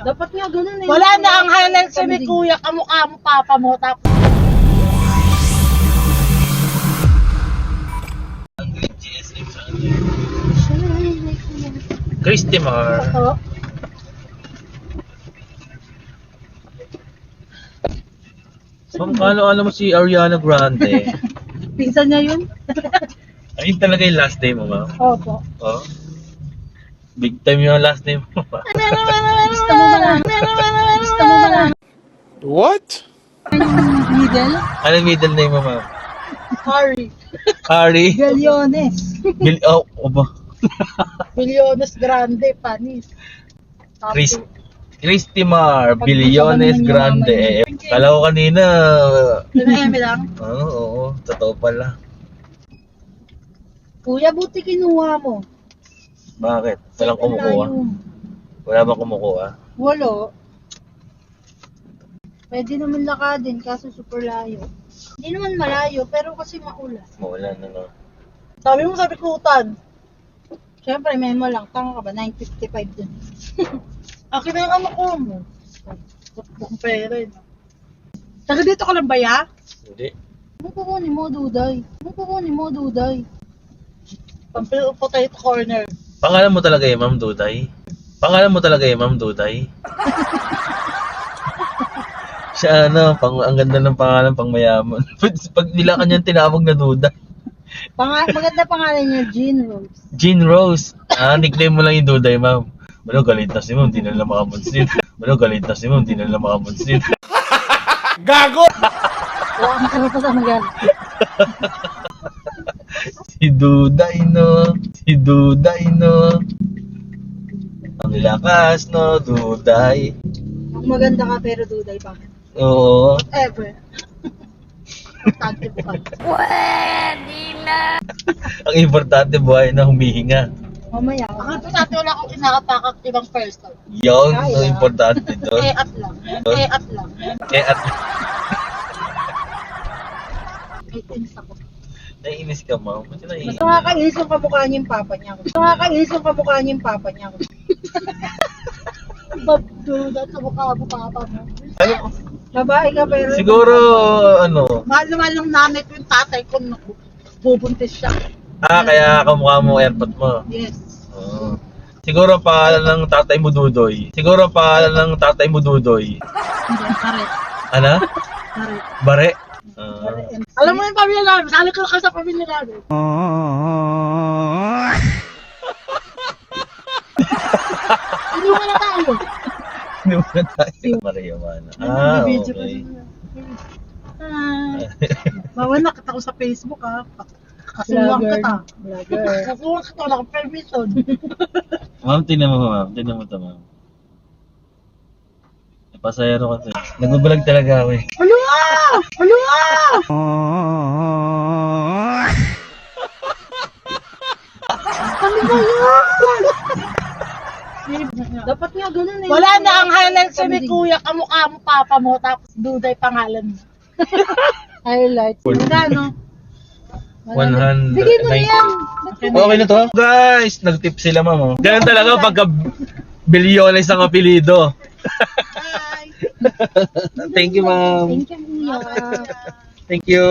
Dapat nga ganun eh. Wala na ang hanal sa ni kuya, kamukha mo, papa mo, tapos... Christy Mar. Oo. Ma'am, ano mo si Ariana Grande? Pinsan niya yun? Ayun talaga yung last name mo, ma'am? Opo. Oh. Big time yung last name mo, ma'am. Gusto mo malang. Gusto mo malang. What? Middle? Ano yung middle name mo, ma'am? Harry. Harry? Bilyones. Oba. Bilyones Grande, panis. Christy Mar, Bilyones Grande. Kala ko kanina. Eme lang. Oo, totoo pala. Kuya, buti kinuha mo. Bakit? Walang kumukuha? Wala bang kumukuha? Wala. Pwede naman lakadin, kaso super layo. Hindi naman malayo, pero kasi maulan. Maulan, ano? Sabi mo sa bikutan. Siyempre, memo lang. Tanga ka ba? 9.55 dun. Akin na yung anak mo. Bukong pera yun. Taga dito ka lang ba ya? Hindi. Ano kukunin mo, Duday? Ano kukunin mo, Duday? Pampil potato corner. Pangalan mo talaga yung Ma'am Duday? Pangalan mo talaga yung Ma'am Duday? Siya ang ganda ng pangalan, pang mayaman. Pag nila kanyang tinawag na Duday. Maganda pangalan niya, Jean Rose. Jean Rose. Nickname mo lang yung Duday, ma'am. Wala, galit na si ma'am, di na lang makamonsin. Wala, galit na si ma'am, di na lang makamonsin. Gago! Wala kang karapatan magalit. Si Duday, no? Si Duday, no? Ang lakas, no? Duday. Ang maganda ka pero Duday pa. Oo. Whatever. Tagti bukan. Ang importante buhay na humihinga. Mamaya. Ang importante wala akong inakatakak ibang person. Yun, no, importante doon. At lang. At lang. At May tinis ako. naiinis ka, ma'am. Ba't ka naiinis? Gusto nga kainis yung kamukha niya yung papa niya. Gusto nga kainis yung kamukha niya yung papa niya. Babduda sa mukha mo papa mo. Ano? Babae ka pero... Siguro, Mahal naman yung nanay ko yung tatay ko nung bubuntis siya. kaya kamukha mo airpot mo. Yes. Oo. Siguro ang pangalan ng tatay mo Dudoy. Siguro ang pangalan ng tatay mo Dudoy. Hindi, karet. Ano? Karet. Bare? Alam mo yung pamilya namin, sali ko ka sa pamilya namin. Hindi mo na tayo. Hindi mo na tayo. Maria Mana. Video Okay. Bawal na kita ko sa Facebook ha. Kasuwang kita. Vlogger. Kasuwang kita, wala kang permission. Ma'am, tingnan mo, ma'am. Tingnan mo ito, ma'am. Pasayero kasi. Nagbabalag talaga ako eh. Ano nga? Ano nga? Ano ba yan? Dapat nga ganun eh. Wala na ang hanal sa ni kuya, kamukha mo, papa mo, tapos Duday pangalan mo. Highlights. Magkano? 100. Bigay mo na yan. Okay na to? Guys, nag-tip sila, ma'am. Oh. Ganun talaga pagka bilyones ang apelido. Bye. Thank you, ma'am. Thank you, Mia. Thank you.